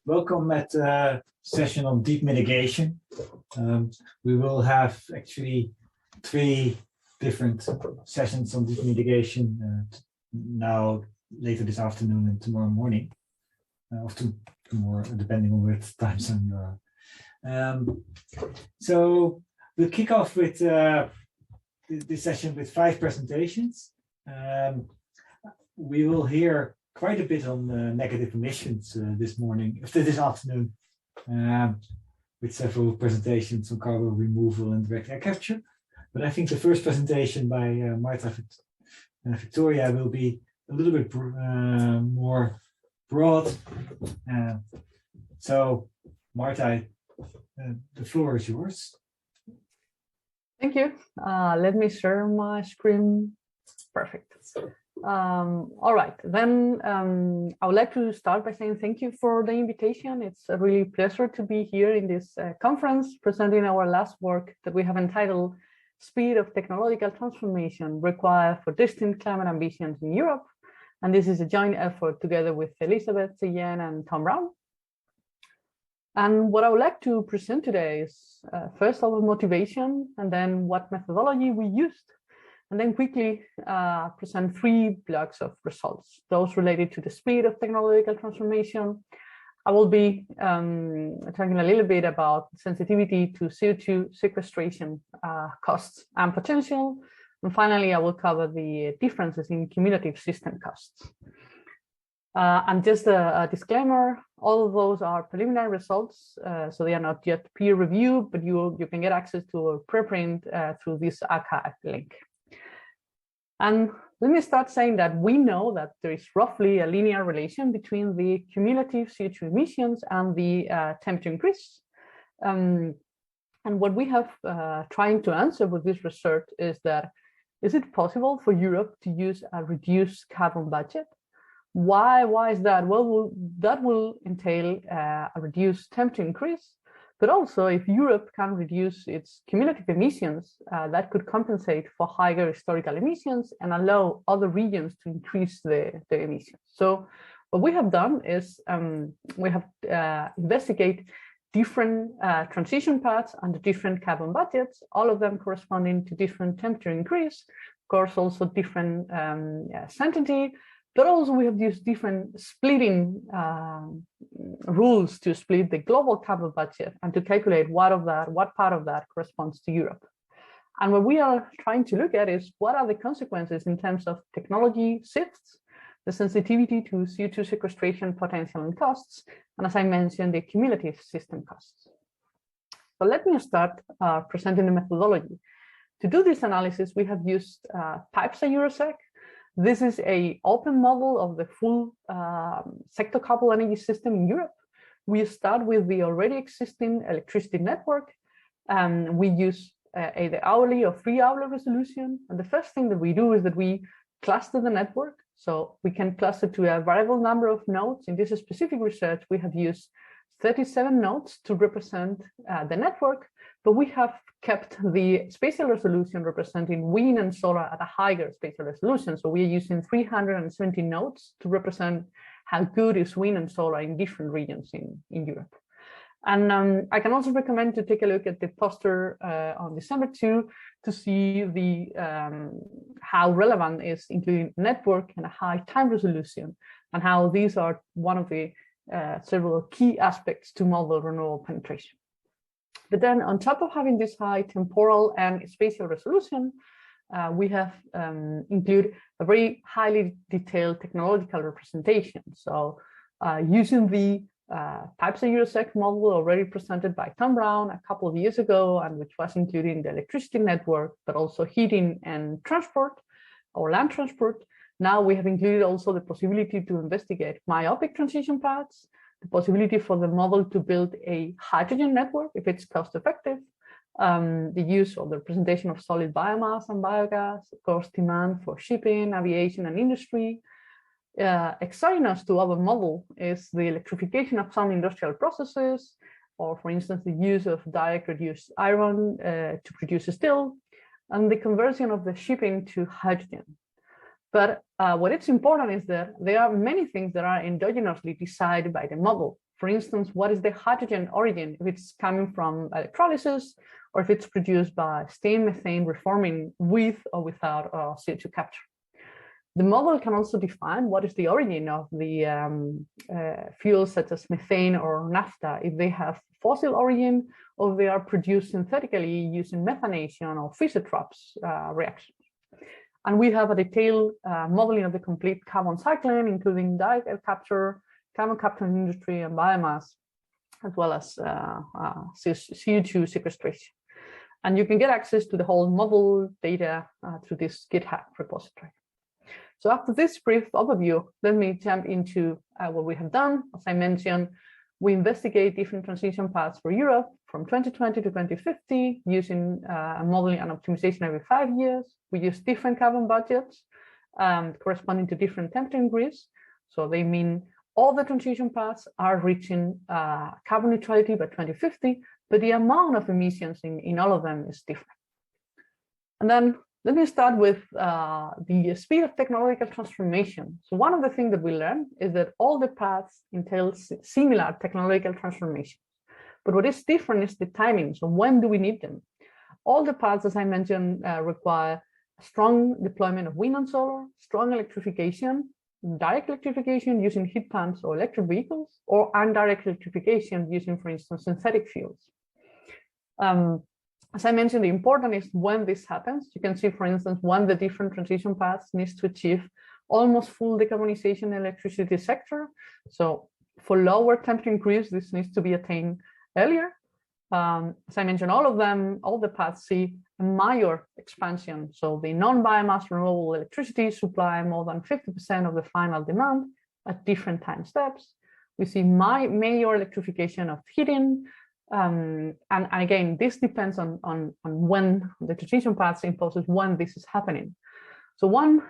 Welcome at the session on deep mitigation. We will have actually 3 different sessions on deep mitigation now later this afternoon and tomorrow morning, or tomorrow, depending on what time zone you're on. So we'll kick off with this session with 5 presentations. We will hear quite a bit on negative emissions this afternoon, with several presentations on carbon removal and direct air capture. But I think the first presentation by Marta and Victoria will be a little bit more broad. So, Marta, the floor is yours. Thank you. Let me share my screen. Perfect. All right, then I would like to start by saying thank you for the invitation. It's a really pleasure to be here in this conference presenting our last work that we have entitled Speed of Technological Transformation Required for Distinct Climate Ambitions in Europe. And this is a joint effort together with Elizabeth Zeyen and Tom Brown. And what I would like to present today is first our motivation, and then what methodology we used, and then quickly present 3 blocks of results, those related to the speed of technological transformation. I will be talking a little bit about sensitivity to CO2 sequestration costs and potential. And finally, I will cover the differences in cumulative system costs. And just a disclaimer, all of those are preliminary results, so they are not yet peer reviewed, but you can get access to a preprint through this archive link. And let me start saying that we know that there is roughly a linear relation between the cumulative CO2 emissions and the temperature increase. And what we have trying to answer with this research is that, is it possible for Europe to use a reduced carbon budget? Why is that? Well, that will entail a reduced temperature increase. But also, if Europe can reduce its cumulative emissions, that could compensate for higher historical emissions and allow other regions to increase their emissions. So what we have done is we have investigate different transition paths and different carbon budgets, all of them corresponding to different temperature increase, of course, also different salinity. But also we have used different splitting rules to split the global carbon budget and to calculate what part of that corresponds to Europe. And what we are trying to look at is what are the consequences in terms of technology shifts, the sensitivity to CO2 sequestration potential and costs, and as I mentioned, the cumulative system costs. So let me start presenting the methodology. To do this analysis, we have used PBL. This is an open model of the full sector-coupled energy system in Europe. We start with the already existing electricity network, and we use either hourly or 3-hourly resolution. And the first thing that we do is that we cluster the network. So we can cluster to a variable number of nodes. In this specific research, we have used 37 nodes to represent the network, but we have kept the spatial resolution representing wind and solar at a higher spatial resolution. So we are using 370 nodes to represent how good is wind and solar in different regions in Europe. And I can also recommend to take a look at the poster on December 2 to see the how relevant is including network and a high time resolution, and how these are one of the several key aspects to model renewable penetration. But then on top of having this high temporal and spatial resolution, we have included a very highly detailed technological representation. So using the PBL model already presented by Tom Brown a couple of years ago, and which was including the electricity network, but also heating and transport or land transport. Now we have included also the possibility to investigate myopic transition paths, the possibility for the model to build a hydrogen network if it's cost effective, the use of the representation of solid biomass and biogas, of course, demand for shipping, aviation, and industry. Exogenous to our model is the electrification of some industrial processes, or for instance, the use of direct reduced iron to produce steel, and the conversion of the shipping to hydrogen. But what is important is that there are many things that are endogenously decided by the model. For instance, what is the hydrogen origin, if it's coming from electrolysis, or if it's produced by steam methane reforming with or without CO2 capture. The model can also define what is the origin of the fuels such as methane or naphtha, if they have fossil origin or they are produced synthetically using methanation or Fischer-Tropsch reactions. And we have a detailed modeling of the complete carbon cycling, including direct air capture, carbon capture in industry and biomass, as well as CO2 sequestration. And you can get access to the whole model data through this GitHub repository. So after this brief overview, let me jump into what we have done. As I mentioned, we investigate different transition paths for Europe from 2020 to 2050 using modeling and optimization every 5 years. We use different carbon budgets corresponding to different temperature increase. So they mean all the transition paths are reaching carbon neutrality by 2050, but the amount of emissions in all of them is different. And then let me start with the speed of technological transformation. So one of the things that we learned is that all the paths entail similar technological transformations. But what is different is the timing. So when do we need them? All the paths, as I mentioned, require strong deployment of wind and solar, strong electrification, direct electrification using heat pumps or electric vehicles, or indirect electrification using, for instance, synthetic fuels. As I mentioned, the important is when this happens. You can see, for instance, when the different transition paths needs to achieve almost full decarbonization in the electricity sector. So for lower temperature increase, this needs to be attained earlier. As I mentioned, all of them, all the paths see a MAIA expansion. So the non-biomass renewable electricity supply more than 50% of the final demand at different time steps. We see MAIA electrification of heating. And again, this depends on when the transition paths imposes when this is happening. So one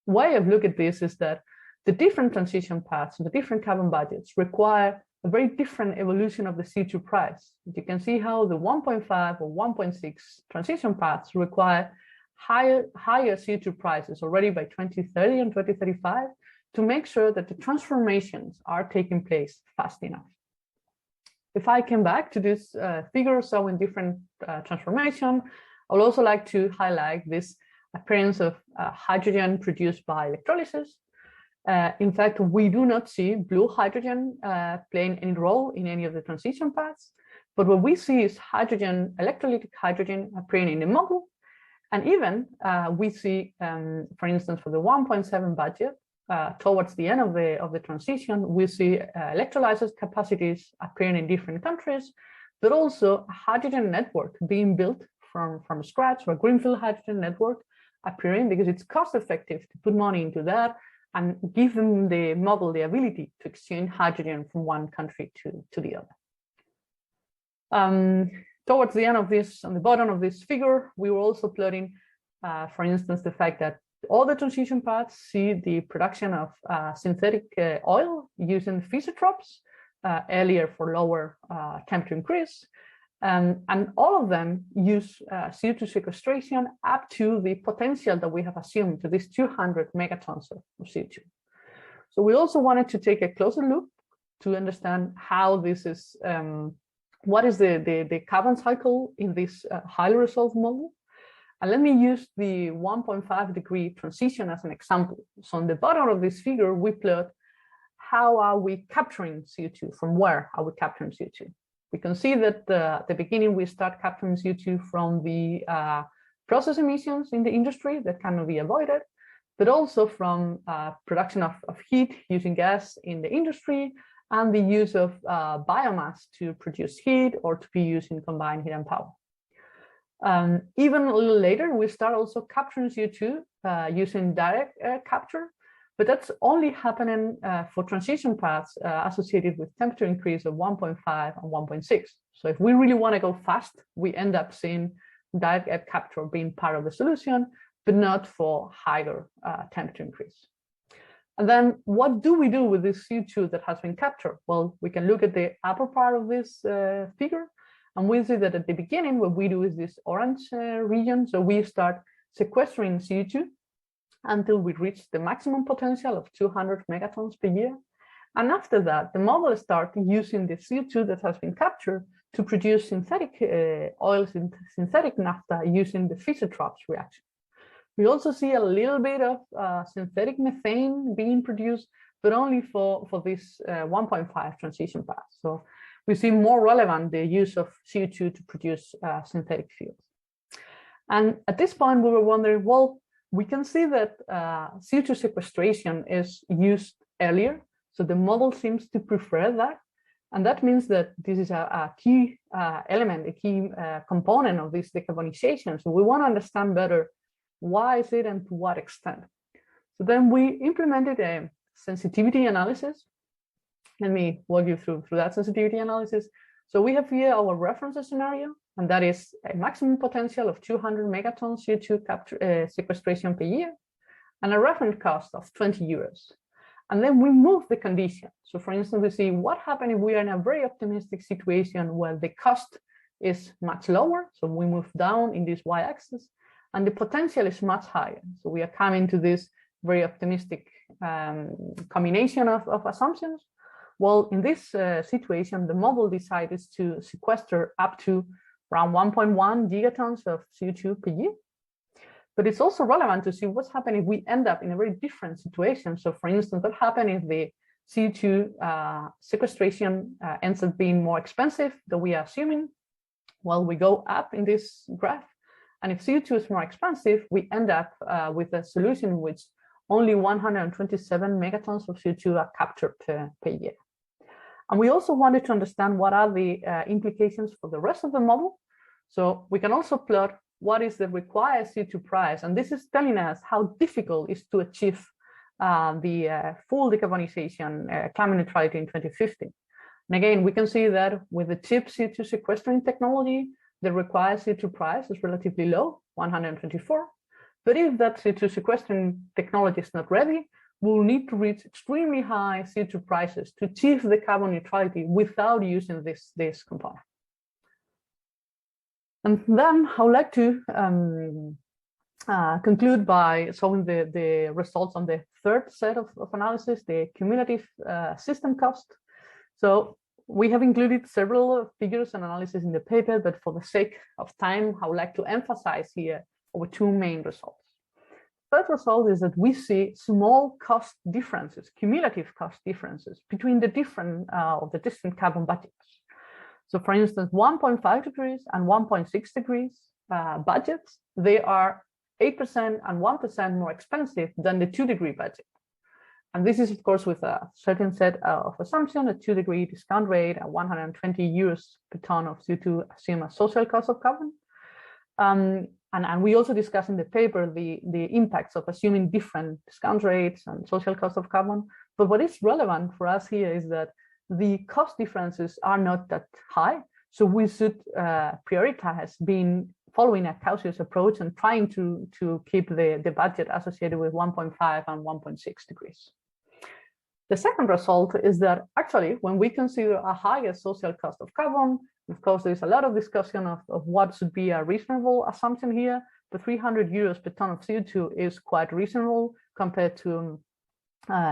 way of looking at this is that the different transition paths and the different carbon budgets require a very different evolution of the CO2 price. You can see how the 1.5 or 1.6 transition paths require higher CO2 prices already by 2030 and 2035 to make sure that the transformations are taking place fast enough. If I come back to this figure showing different transformation, I would also like to highlight this appearance of hydrogen produced by electrolysis. In fact, we do not see blue hydrogen playing any role in any of the transition paths, but what we see is hydrogen, electrolytic hydrogen appearing in the model. And even we see, for instance, for the 1.7 budget, towards the end of the transition, we see electrolysis capacities appearing in different countries, but also a hydrogen network being built from scratch, or a greenfield hydrogen network appearing, because it's cost effective to put money into that and give them the model the ability to exchange hydrogen from one country to the other. Towards the end of this, on the bottom of this figure, we were also plotting, for instance, the fact that all the transition paths see the production of synthetic oil using Fischer-Tropsch earlier for lower temperature increase. And all of them use CO2 sequestration up to the potential that we have assumed to this 200 megatons of CO2. So we also wanted to take a closer look to understand how this is, what is the carbon cycle in this highly resolved model. And let me use the 1.5 degree transition as an example. So on the bottom of this figure, we plot how are we capturing CO2, from where are we capturing CO2. We can see that at the beginning, we start capturing CO2 from the process emissions in the industry that cannot be avoided, but also from production of heat using gas in the industry and the use of biomass to produce heat or to be used in combined heat and power. Even a little later, we start also capturing CO2 using direct air capture, but that's only happening for transition paths associated with temperature increase of 1.5 and 1.6. So if we really want to go fast, we end up seeing direct air capture being part of the solution, but not for higher temperature increase. And then what do we do with this CO2 that has been captured? Well, we can look at the upper part of this figure, and we see that at the beginning, what we do is this orange region. So we start sequestering CO2 until we reach the maximum potential of 200 megatons per year. And after that, the model starts using the CO2 that has been captured to produce synthetic oils and synthetic naphtha using the Fischer-Tropsch reaction. We also see a little bit of synthetic methane being produced, but only for this 1.5 transition path. So we see more relevant the use of CO2 to produce synthetic fuels. And at this point, we were wondering, well, we can see that CO2 sequestration is used earlier. So the model seems to prefer that. And that means that this is a key element, a key component of this decarbonization. So we want to understand better why is it and to what extent. So then we implemented a sensitivity analysis. Let me walk you through that sensitivity analysis. So we have here our reference scenario, and that is a maximum potential of 200 megatons CO2 capture, sequestration per year, and a reference cost of 20 euros. And then we move the condition. So for instance, we see what happens if we are in a very optimistic situation where the cost is much lower. So we move down in this y-axis, and the potential is much higher. So we are coming to this very optimistic combination of assumptions. Well, in this situation, the model decided to sequester up to around 1.1 gigatons of CO2 per year. But it's also relevant to see what's happening if we end up in a very different situation. So for instance, what happens if the CO2 sequestration ends up being more expensive than we are assuming? Well, we go up in this graph. And if CO2 is more expensive, we end up with a solution in which only 127 megatons of CO2 are captured per year. And we also wanted to understand what are the implications for the rest of the model. So we can also plot what is the required CO2 price. And this is telling us how difficult it is to achieve the full decarbonization, climate neutrality in 2050. And again, we can see that with the cheap CO2 sequestering technology, the required CO2 price is relatively low, 124. But if that CO2 sequestering technology is not ready, we'll need to reach extremely high CO2 prices to achieve the carbon neutrality without using this component. And then I would like to conclude by showing the results on the third set of analysis, the cumulative system cost. So we have included several figures and analysis in the paper, but for the sake of time, I would like to emphasize here our two main results. First result is that we see small cost differences, cumulative cost differences between the different carbon budgets. So for instance, 1.5 degrees and 1.6 degrees budgets, they are 8% and 1% more expensive than the 2-degree budget. And this is, of course, with a certain set of assumptions, a 2-degree discount rate, at 120 euros per ton of CO2 assume a social cost of carbon. And we also discuss in the paper the impacts of assuming different discount rates and social cost of carbon. But what is relevant for us here is that the cost differences are not that high. So we should prioritize being following a cautious approach and trying to keep the budget associated with 1.5 and 1.6 degrees. The second result is that actually, when we consider a higher social cost of carbon, of course, there's a lot of discussion of what should be a reasonable assumption here, but 300 euros per ton of CO2 is quite reasonable compared to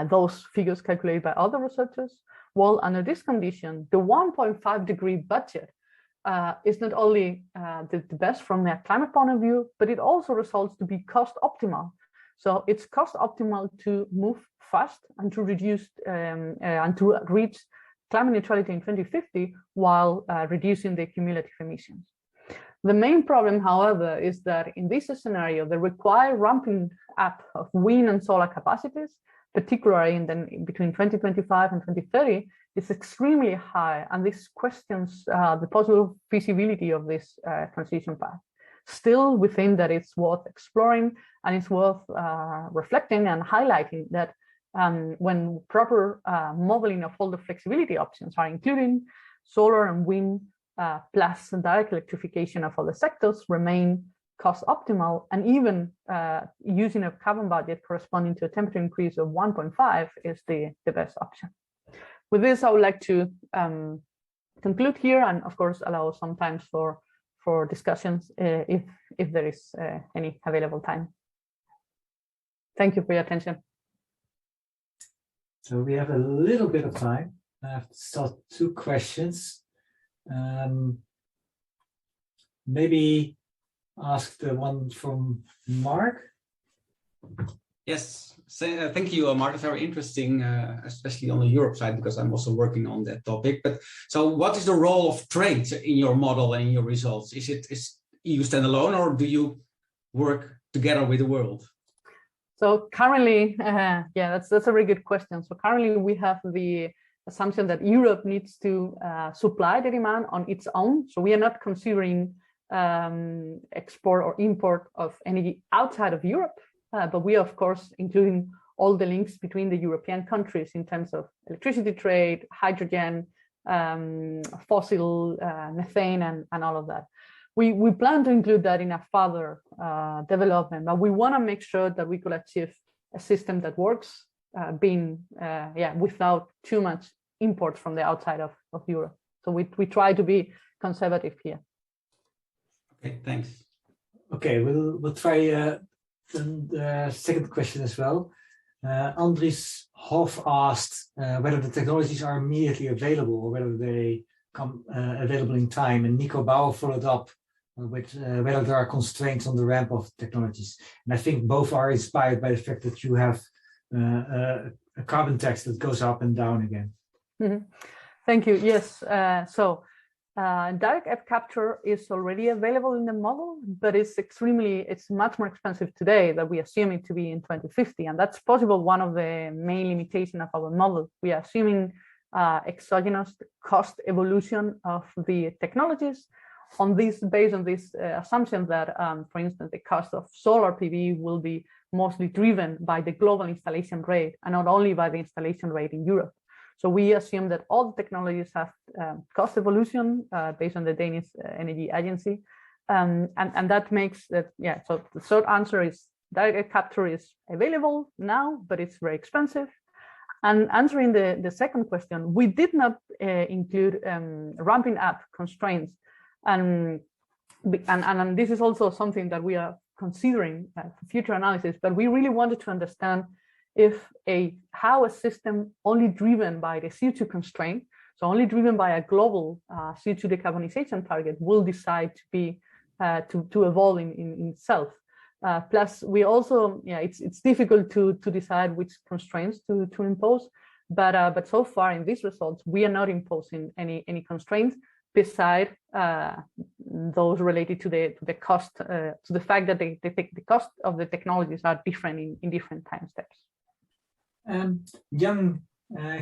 those figures calculated by other researchers. Well, under this condition, the 1.5 degree budget is not only the best from a climate point of view, but it also results to be cost optimal. So it's cost optimal to move fast and to reduce and to reach climate neutrality in 2050 while reducing the cumulative emissions. The main problem, however, is that in this scenario, the required ramping up of wind and solar capacities, particularly between 2025 and 2030, is extremely high, and this questions the possible feasibility of this transition path. Still, we think that it's worth exploring, and it's worth reflecting and highlighting that when proper modeling of all the flexibility options are including solar and wind plus direct electrification of all the sectors remain cost optimal, and even using a carbon budget corresponding to a temperature increase of 1.5 is the best option. With this, I would like to conclude here, and of course allow some time for discussions if there is any available time. Thank you for your attention. So we have a little bit of time. I have to start 2 questions. Maybe ask the one from Mark. Yes, so, thank you, Marta. Very interesting, especially on the Europe side, because I'm also working on that topic. But so, what is the role of trade in your model and in your results? Is EU standalone, or do you work together with the world? So currently, that's a very good question. So currently, we have the assumption that Europe needs to supply the demand on its own. So we are not considering export or import of energy outside of Europe. But we are, of course, including all the links between the European countries in terms of electricity trade, hydrogen, fossil, methane, and all of that. We plan to include that in a further development, but we want to make sure that we could achieve a system that works, without too much import from the outside of Europe. So we try to be conservative here. Okay, thanks. Okay, we'll try the second question as well. Andries Hoff asked whether the technologies are immediately available or whether they come available in time. And Nico Bauer followed up with whether there are constraints on the ramp of technologies. And I think both are inspired by the fact that you have a carbon tax that goes up and down again. Mm-hmm. Thank you. Yes. Direct air capture is already available in the model, but it's much more expensive today than we assume it to be in 2050. And that's possible one of the main limitations of our model. We are assuming exogenous cost evolution of the technologies based on this assumption that, for instance, the cost of solar PV will be mostly driven by the global installation rate and not only by the installation rate in Europe. So we assume that all technologies have cost evolution based on the Danish Energy Agency. And that makes that, so the short answer is direct air capture is available now, but it's very expensive. And answering the second question, we did not include ramping up constraints. And this is also something that we are considering for future analysis, but we really wanted to understand how a system only driven by the CO2 constraint, so only driven by a global CO2 decarbonization target, will decide to be to evolve in itself. Plus, we also, it's difficult to decide which constraints to impose, but so far in these results, we are not imposing any constraints beside those related to the cost, to the fact that the cost of the technologies are different in different time steps. Young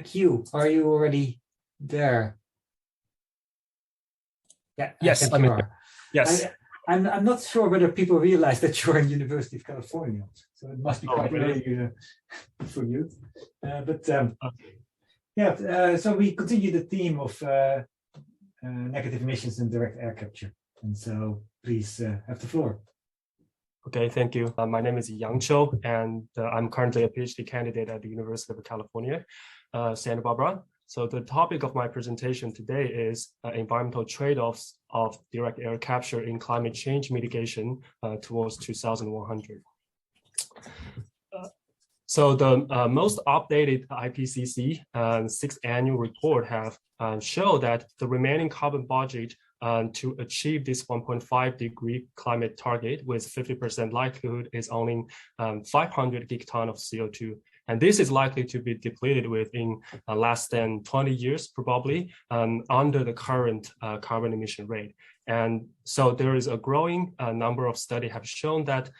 Q, are you already there? Yeah. Yes, I'm here. Yes. I'm not sure whether people realize that you're in University of California, so it must be quite early for you. So we continue the theme of negative emissions and direct air capture, and so please have the floor. Okay, thank you. My name is Yang Cho, and I'm currently a PhD candidate at the University of California, Santa Barbara. So the topic of my presentation today is environmental trade-offs of direct air capture in climate change mitigation towards 2100. So the most updated IPCC 6th annual report have shown that the remaining carbon budget to achieve this 1.5 degree climate target with 50% likelihood is only 500 gigaton of CO2. And this is likely to be depleted within less than 20 years, probably, under the current carbon emission rate. And so there is a growing number of studies have shown that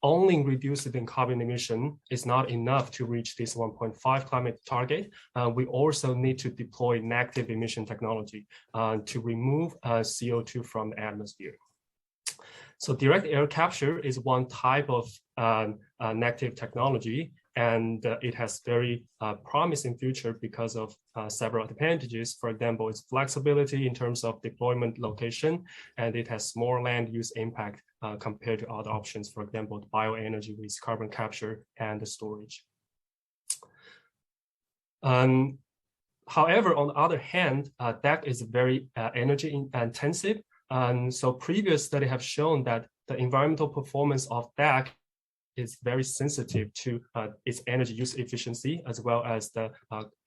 only reducing carbon emission is not enough to reach this 1.5 climate target. We also need to deploy negative emission technology to remove CO2 from the atmosphere. So direct air capture is one type of negative technology, and it has very promising future because of several advantages. For example, its flexibility in terms of deployment location, and it has small land use impact compared to other options, for example, the bioenergy with carbon capture and the storage. However, on the other hand, DAC is very energy intensive. And so previous studies have shown that the environmental performance of DAC is very sensitive to its energy use efficiency, as well as the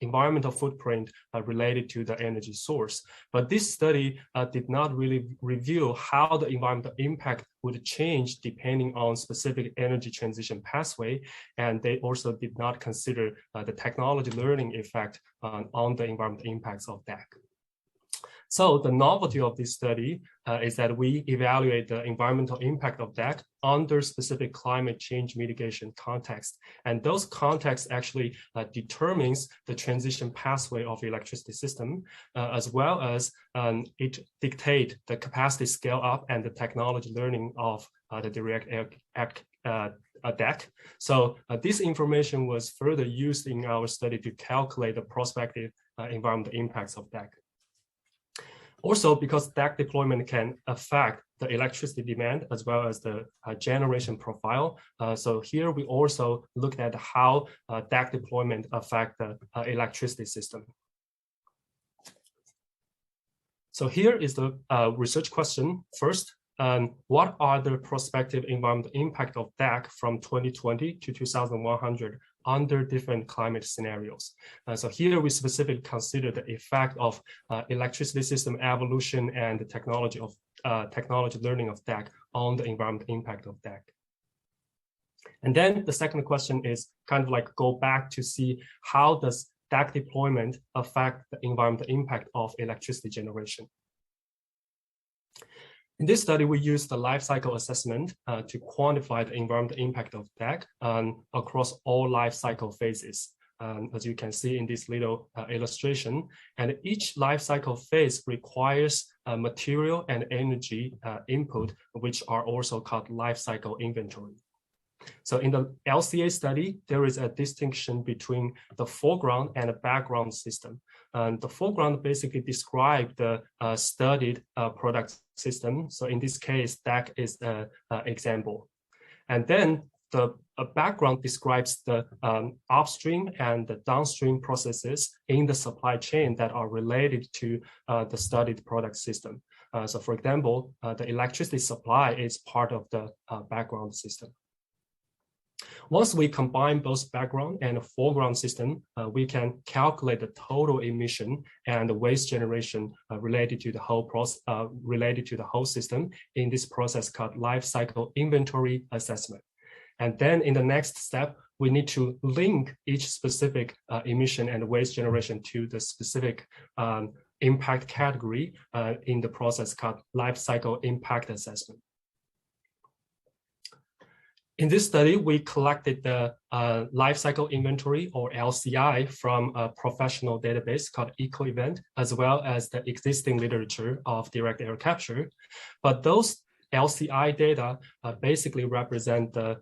environmental footprint related to the energy source. But this study did not really reveal how the environmental impact would change depending on specific energy transition pathway. And they also did not consider the technology learning effect on the environmental impacts of DAC. So the novelty of this study is that we evaluate the environmental impact of DAC under specific climate change mitigation context. And those contexts actually determines the transition pathway of the electricity system, as well as it dictate the capacity scale up and the technology learning of the direct air DAC. So this information was further used in our study to calculate the prospective environmental impacts of DAC. Also, because DAC deployment can affect the electricity demand as well as the generation profile. So here we also looked at how DAC deployment affect the electricity system. So here is the research question. First, what are the prospective environmental impact of DAC from 2020 to 2100 under different climate scenarios? So here we specifically consider the effect of electricity system evolution and the technology learning of DAC on the environmental impact of DAC. And then the second question is kind of like go back to see how does DAC deployment affect the environmental impact of electricity generation. In this study, we used the life cycle assessment to quantify the environmental impact of DAC across all life cycle phases, as you can see in this little illustration. And each life cycle phase requires material and energy input, which are also called life cycle inventory. So in the LCA study, there is a distinction between the foreground and the background system. The foreground basically describes the studied product system. So in this case, DAC is an example. And then the background describes the upstream and the downstream processes in the supply chain that are related to the studied product system. So for example, the electricity supply is part of the background system. Once we combine both background and foreground system, we can calculate the total emission and the waste generation related to the whole system in this process called life cycle inventory assessment. And then in the next step, we need to link each specific emission and waste generation to the specific impact category in the process called life cycle impact assessment. In this study, we collected the life cycle inventory, or LCI, from a professional database called EcoEvent, as well as the existing literature of direct air capture. But those LCI data basically represent the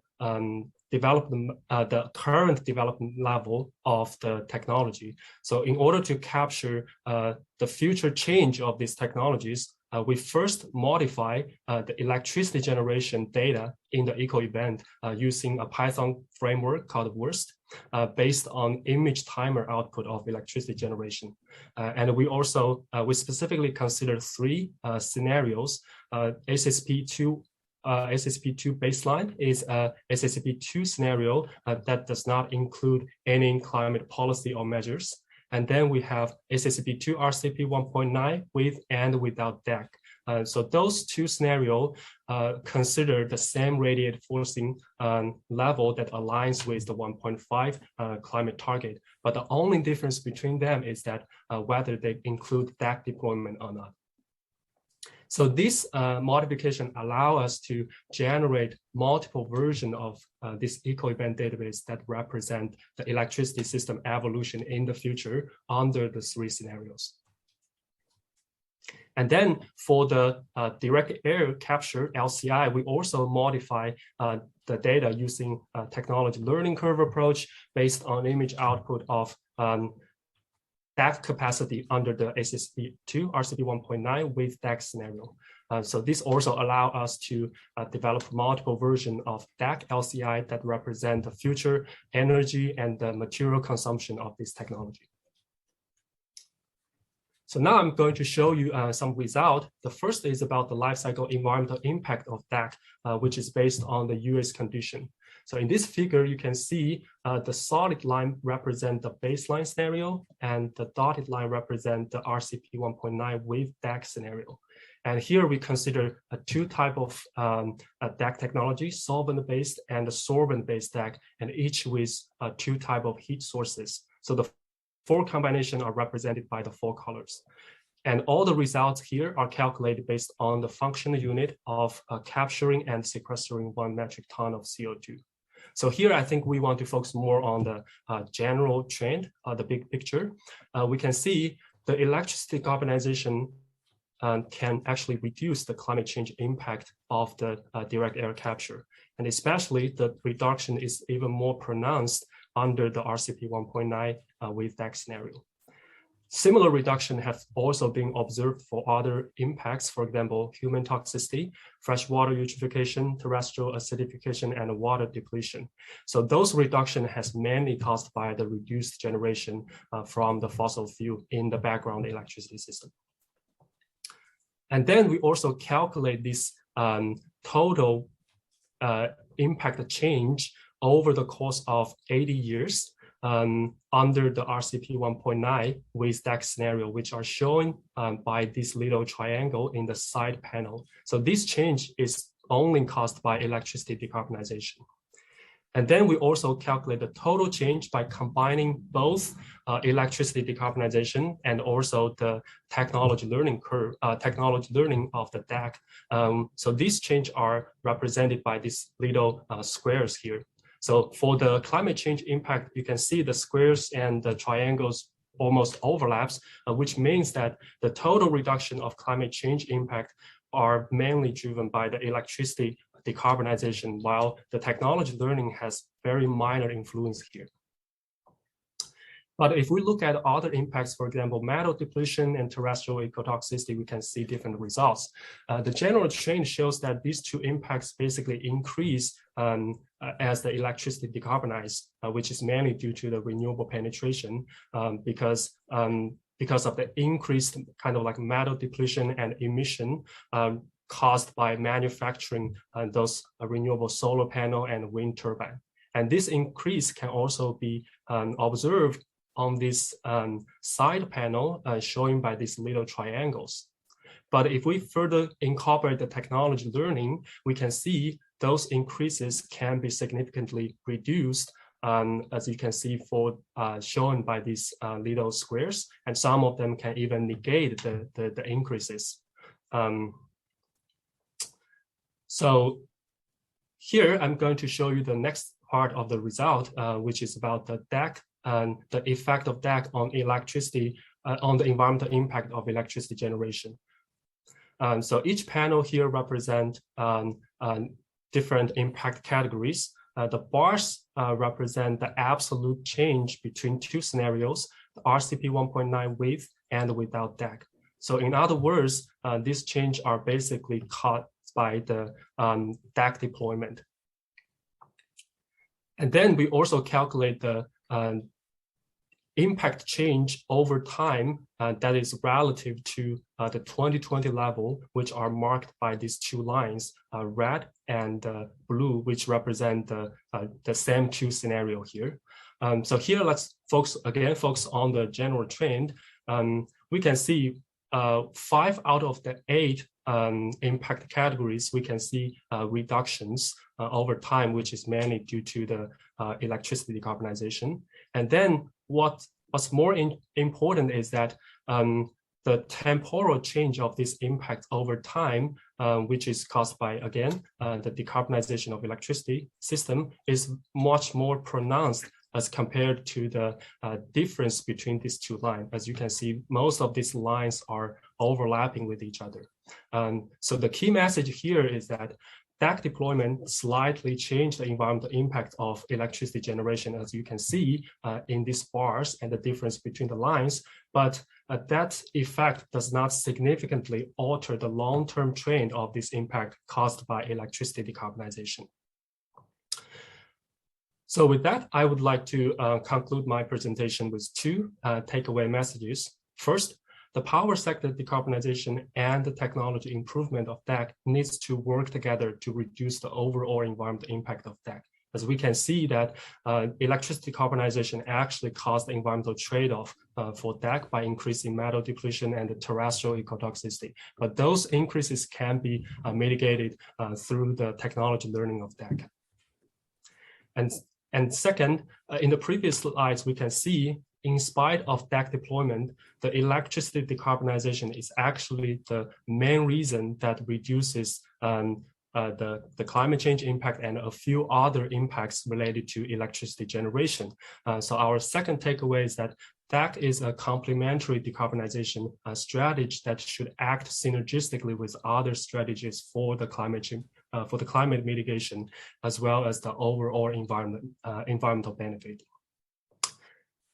current development level of the technology. So in order to capture the future change of these technologies, we first modify the electricity generation data in the EcoEvent using a Python framework called WURST based on image timer output of electricity generation. And we also, we specifically consider three scenarios. SSP2 baseline is a SSP2 scenario that does not include any climate policy or measures. And then we have SSP2 RCP 1.9 with and without DAC. So those two scenarios consider the same radiated forcing level that aligns with the 1.5 climate target. But the only difference between them is that whether they include DAC deployment or not. So this modification allow us to generate multiple versions of this EcoEvent database that represent the electricity system evolution in the future under the three scenarios. And then for the direct air capture LCI, we also modify the data using technology learning curve approach based on image output of DAC capacity under the SSP2 RCP 1.9 with DAC scenario. So this also allows us to develop multiple versions of DAC LCI that represent the future energy and the material consumption of this technology. So now I'm going to show you some results. The first is about the life cycle environmental impact of DAC, which is based on the US condition. So in this figure, you can see the solid line represent the baseline scenario, and the dotted line represent the RCP 1.9 with DAC scenario. And here we consider two types of DAC technology, solvent-based and sorbent-based DAC, and each with two types of heat sources. So the four combinations are represented by the four colors. And all the results here are calculated based on the functional unit of capturing and sequestering 1 metric ton of CO2. So here, I think we want to focus more on the general trend, the big picture. We can see the electricity decarbonization can actually reduce the climate change impact of the direct air capture. And especially the reduction is even more pronounced under the RCP 1.9 with DAC scenario. Similar reduction have also been observed for other impacts, for example, human toxicity, freshwater eutrophication, terrestrial acidification, and water depletion. So those reduction has mainly caused by the reduced generation from the fossil fuel in the background electricity system. And then we also calculate this total impact change over the course of 80 years under the RCP 1.9 with DAC scenario, which are shown by this little triangle in the side panel. So this change is only caused by electricity decarbonization. And then we also calculate the total change by combining both electricity decarbonization and also the technology learning curve, technology learning of the DAC. So these changes are represented by these little squares here. So for the climate change impact, you can see the squares and the triangles almost overlaps, which means that the total reduction of climate change impact are mainly driven by the electricity decarbonization, while the technology learning has very minor influence here. But if we look at other impacts, for example, metal depletion and terrestrial ecotoxicity, we can see different results. The general trend shows that these two impacts basically increase as the electricity decarbonizes, which is mainly due to the renewable penetration because of the increased kind of like metal depletion and emission caused by manufacturing those renewable solar panel and wind turbine. And this increase can also be observed on this side panel showing by these little triangles. But if we further incorporate the technology learning, we can see those increases can be significantly reduced, as you can see for shown by these little squares, and some of them can even negate the increases. So here I'm going to show you the next part of the result, which is about the DAC and the effect of DAC on electricity, on the environmental impact of electricity generation. So each panel here represent different impact categories. The bars represent the absolute change between two scenarios, the RCP 1.9 with and without DAC. So in other words, these changes are basically caused by the DAC deployment. And then we also calculate the impact change over time that is relative to the 2020 level, which are marked by these two lines, red and blue, which represent the same two scenario here. So here, let's focus on the general trend. We can see 5 out of the 8 impact categories, we can see reductions over time, which is mainly due to the electricity decarbonization. And then what's more important is that the temporal change of this impact over time, which is caused by, again, the decarbonization of electricity system, is much more pronounced as compared to the difference between these two lines. As you can see, most of these lines are overlapping with each other. So the key message here is that DAC deployment slightly changed the environmental impact of electricity generation, as you can see in these bars and the difference between the lines, but that effect does not significantly alter the long-term trend of this impact caused by electricity decarbonization. So with that, I would like to conclude my presentation with 2 takeaway messages. First, the power sector decarbonization and the technology improvement of DAC needs to work together to reduce the overall environmental impact of DAC. As we can see that electricity decarbonization actually caused the environmental trade-off for DAC by increasing metal depletion and the terrestrial ecotoxicity. But those increases can be mitigated through the technology learning of DAC. And second, in the previous slides, we can see in spite of DAC deployment, the electricity decarbonization is actually the main reason that reduces the climate change impact and a few other impacts related to electricity generation. So our second takeaway is that DAC is a complementary decarbonization strategy that should act synergistically with other strategies for the climate change, for the climate mitigation, as well as the overall environmental benefit.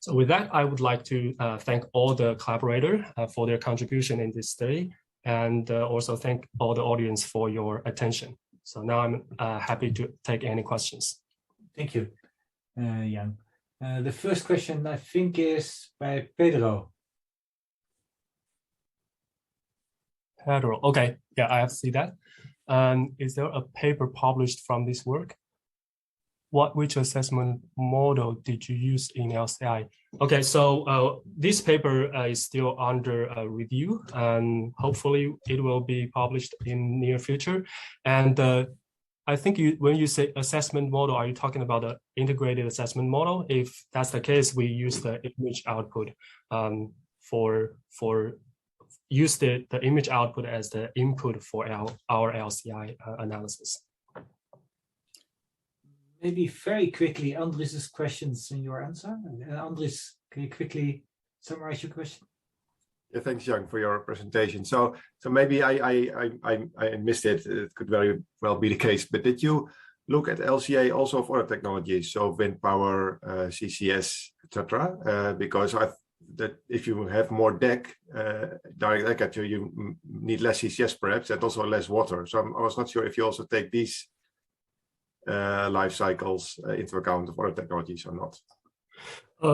So with that, I would like to thank all the collaborators for their contribution in this study, and also thank all the audience for your attention. So now I'm happy to take any questions. Thank you, Jan. The first question, I think, is by Pedro. Pedro, okay, yeah, I have to see that. Is there a paper published from this work? Which assessment model did you use in LCI? Okay, so this paper is still under review, and hopefully it will be published in near future. And I think when you say assessment model, are you talking about the integrated assessment model? If that's the case, we use the image output use the image output as the input for our LCI analysis. Maybe very quickly, Andres' questions in your answer. Andres, can you quickly summarize your question? Yeah, thanks, Jan, for your presentation. So maybe I missed it. It could very well be the case. But did you look at LCA also for other technologies, so wind power, CCS, etc.? Because that if you have more DAC, direct air capture, you need less CCS perhaps, and also less water. So I was not sure if you also take these life cycles into account of other technologies or not.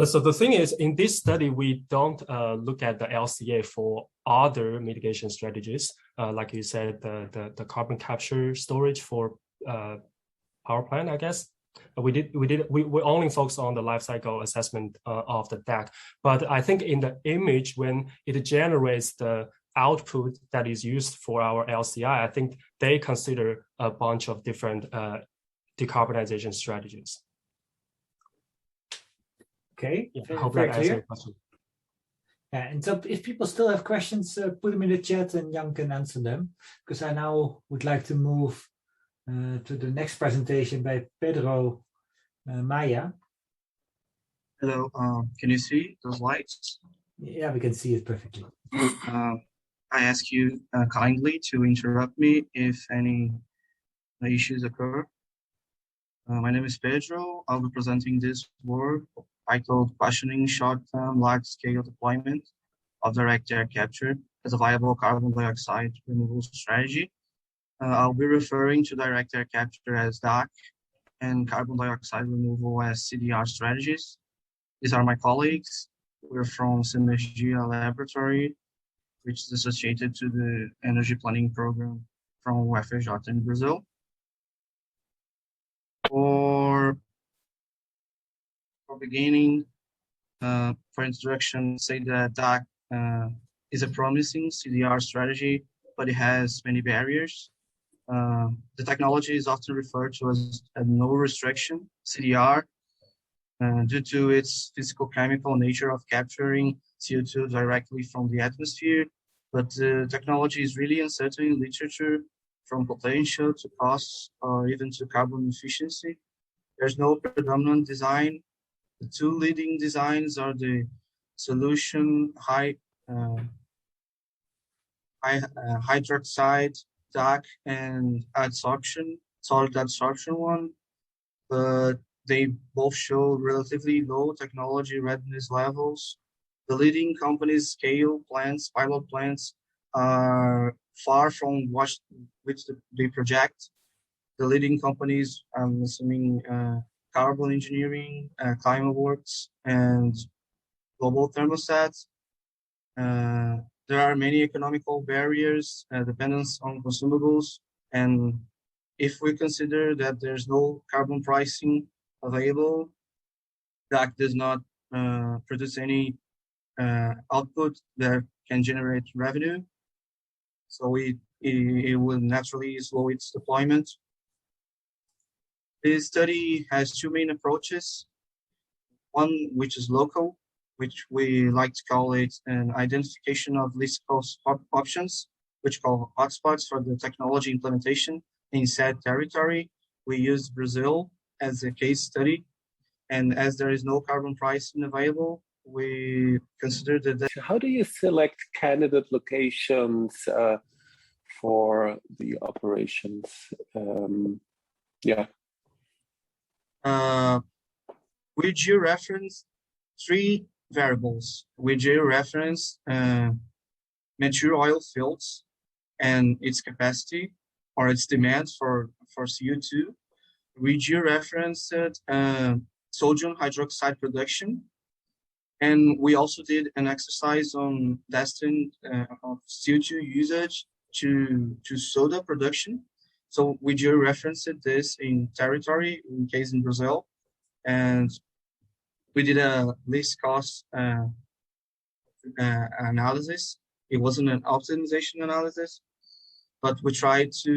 So the thing is, in this study, we don't look at the LCA for other mitigation strategies. Like you said, the carbon capture storage for power plant, I guess. We only focus on the life cycle assessment of the DAC. But I think in the image, when it generates the output that is used for our LCI, I think they consider a bunch of different decarbonization strategies. Okay, yeah, I hope that answers your question. Yeah, and so if people still have questions, put them in the chat and Jan can answer them, because I now would like to move to the next presentation by Pedro MAIA. Hello, can you see those lights? Yeah, we can see it perfectly. I ask you kindly to interrupt me if any issues occur. My name is Pedro. I'll be presenting this work titled Questioning Short-Term Large-Scale Deployment of Direct Air Capture as a Viable Carbon Dioxide Removal Strategy. I'll be referring to direct air capture as DAC and carbon dioxide removal as CDR strategies. These are my colleagues. We're from Cenergia laboratory, which is associated to the energy planning program from UFRJ in Brazil. For beginning, for introduction, say that DAC is a promising CDR strategy, but it has many barriers. The technology is often referred to as a no restriction CDR due to its physical-chemical nature of capturing CO2 directly from the atmosphere, but the technology is really uncertain in literature, from potential to costs or even to carbon efficiency. There's no predominant design. The two leading designs are the solution hydroxide DAC and adsorption, solid adsorption one, but they both show relatively low technology readiness levels. The leading companies' scale plants, pilot plants, are far from which they project. The leading companies, I'm assuming Carbon Engineering, Climate Works, and Global Thermostats, there are many economical barriers, dependence on consumables, and if we consider that there's no carbon pricing available, DAC does not produce any output that can generate revenue. So it will naturally slow its deployment. This study has two main approaches. One, which is local, which we like to call it an identification of least cost options, which call hotspots for the technology implementation in said territory. We use Brazil as a case study. And as there is no carbon pricing available, we consider that. So how do you select candidate locations for the operations? We georeference three variables. We georeference mature oil fields and its capacity or its demand for CO2. We georeferenced sodium hydroxide production. And we also did an exercise on testing of CO2 usage to soda production. So we georeferenced this in territory, in case in Brazil, and we did a least cost analysis. It wasn't an optimization analysis, but we tried to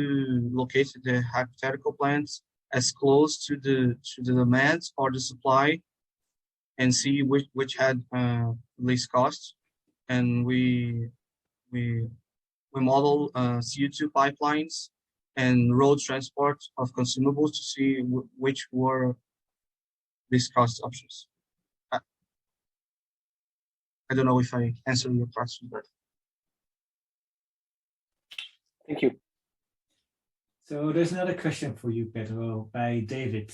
locate the hypothetical plants as close to the demand or the supply, and see which had least cost. And we model CO2 pipelines and road transport of consumables to see which were least cost options. I don't know if I answered your question, but. Thank you. So there's another question for you, Pedro, by David.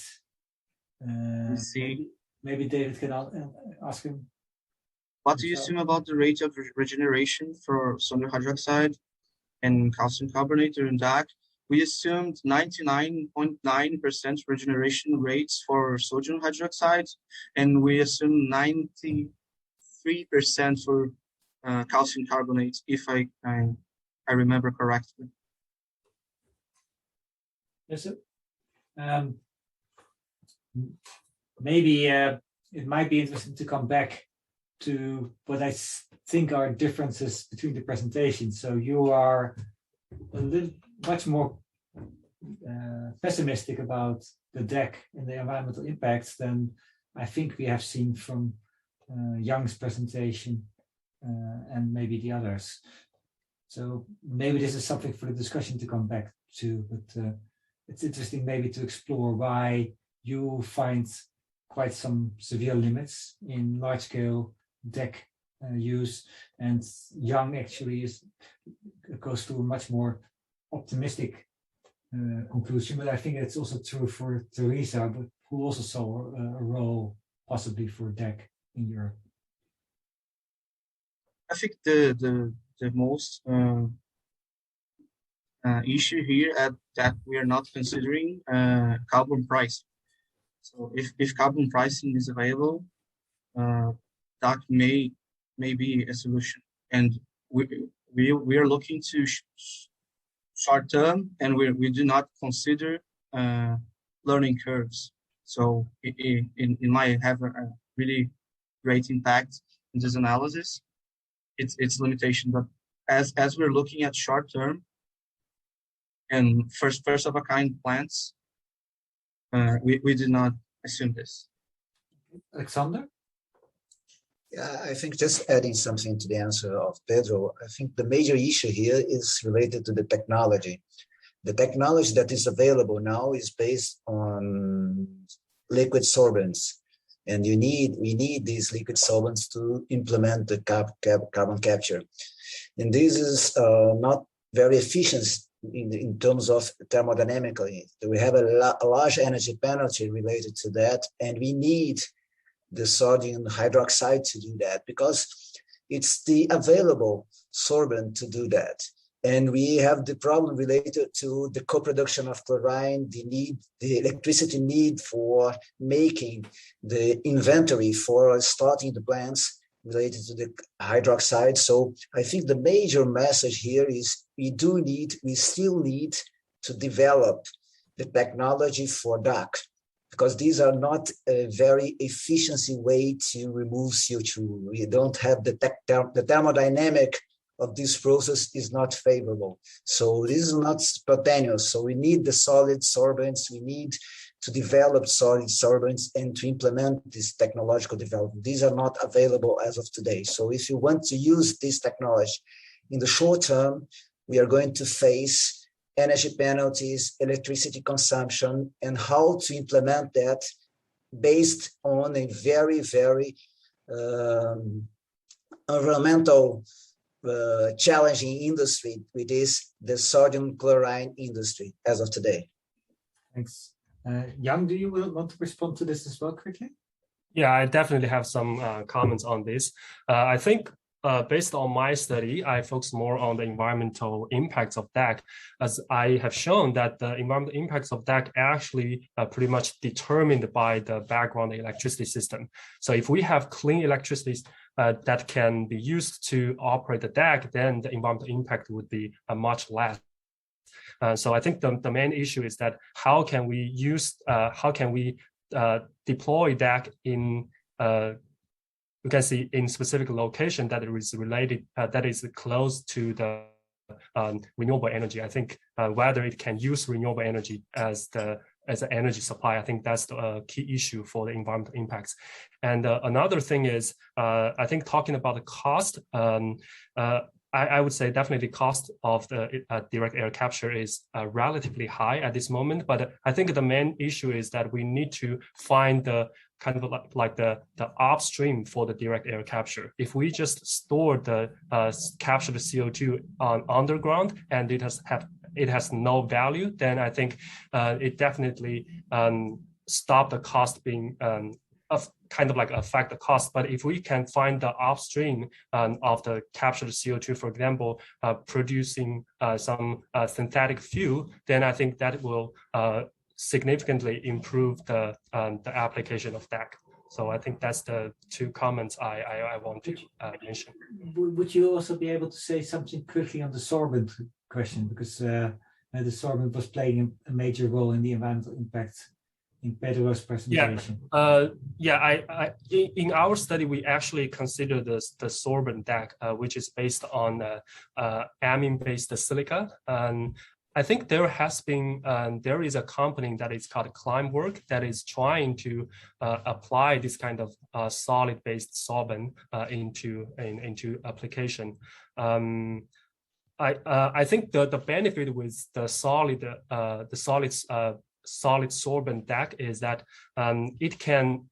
Let's see. Maybe David can ask him. What do you assume about the rate of regeneration for sodium hydroxide and calcium carbonate during DAC? We assumed 99.9% regeneration rates for sodium hydroxide, and we assumed 93% for calcium carbonate, if I remember correctly. Yes, sir. Maybe it might be interesting to come back to what I think are differences between the presentations. So you are a little much more pessimistic about the DEC and the environmental impacts than I think we have seen from Young's presentation and maybe the others. So maybe this is something for the discussion to come back to, but it's interesting maybe to explore why you find quite some severe limits in large-scale DEC use, and Young actually goes to a much more optimistic conclusion. But I think it's also true for Teresa, who also saw a role possibly for DEC in Europe. I think the most issue here that we are not considering carbon pricing. So if carbon pricing is available, that may be a solution. And we are looking to short term, and we do not consider learning curves. So it might have a really great impact in this analysis. Its limitation, but as we're looking at short term and first of a kind plants, we did not assume this. Alexander? Yeah, I think just adding something to the answer of Pedro, I think the major issue here is related to the technology. The technology that is available now is based on liquid sorbents, and we need these liquid solvents to implement the carbon capture. And this is not very efficient in terms of thermodynamically. We have a large energy penalty related to that, and we need the sodium hydroxide to do that because it's the available sorbent to do that. And we have the problem related to the co-production of chlorine, the electricity need for making the inventory for starting the plants, related to the hydroxide. So I think the major message here is we still need to develop the technology for DAC, because these are not a very efficiency way to remove CO2. We don't have the thermodynamic of this process is not favorable. So this is not spontaneous. So we need the solid sorbents. We need to develop solid sorbents and to implement this technological development. These are not available as of today. So if you want to use this technology in the short term, we are going to face energy penalties, electricity consumption, and how to implement that based on a very, very environmental challenging industry, which is the sodium chloride industry as of today. Thanks. Jan, do you want to respond to this as well quickly? Yeah, I definitely have some comments on this. I think based on my study, I focus more on the environmental impacts of DAC, as I have shown that the environmental impacts of DAC actually pretty much determined by the background electricity system. So if we have clean electricity that can be used to operate the DAC, then the environmental impact would be much less. So I think the main issue is that how can we deploy DAC in you can see in specific location that is related, that is close to the renewable energy. I think whether it can use renewable energy as an energy supply, I think that's the key issue for the environmental impacts. And another thing is, I think talking about the cost, I would say definitely the cost of the direct air capture is relatively high at this moment. But I think the main issue is that we need to find the kind of like the upstream for the direct air capture. If we just store the capture the CO2 on underground and it has no value, then I think it definitely stop the cost being kind of like affect the cost. But if we can find the upstream of the captured CO2, for example, producing some synthetic fuel, then I think that will significantly improve the application of DAC. So I think that's the two comments I want to mention. Would you also be able to say something quickly on the sorbent question? Because the sorbent was playing a major role in the environmental impact in Pedro's presentation. In our study, we actually consider the sorbent DAC, which is based on amine-based silica. And I think there is a company that is called Climework that is trying to apply this kind of solid-based sorbent into application. I think the benefit with the solid sorbent DAC is that it can,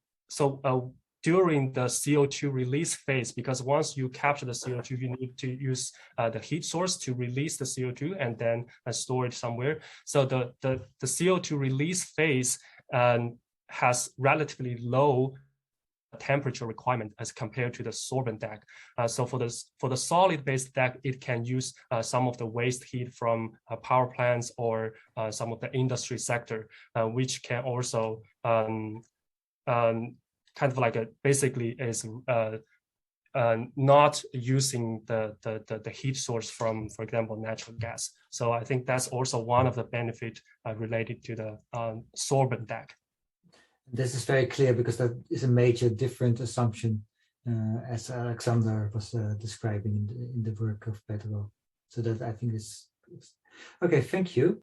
during the CO2 release phase, because once you capture the CO2, you need to use the heat source to release the CO2 and then store it somewhere. So the CO2 release phase has relatively low temperature requirement as compared to the sorbent DAC. So for the solid-based DAC, it can use some of the waste heat from power plants or some of the industry sector, which can also kind of like basically is not using the heat source from, for example, natural gas. So I think that's also one of the benefit related to the sorbent DAC. This is very clear because that is a major different assumption, as Alexander was describing in the work of Pedro. So that I think is okay. Thank you.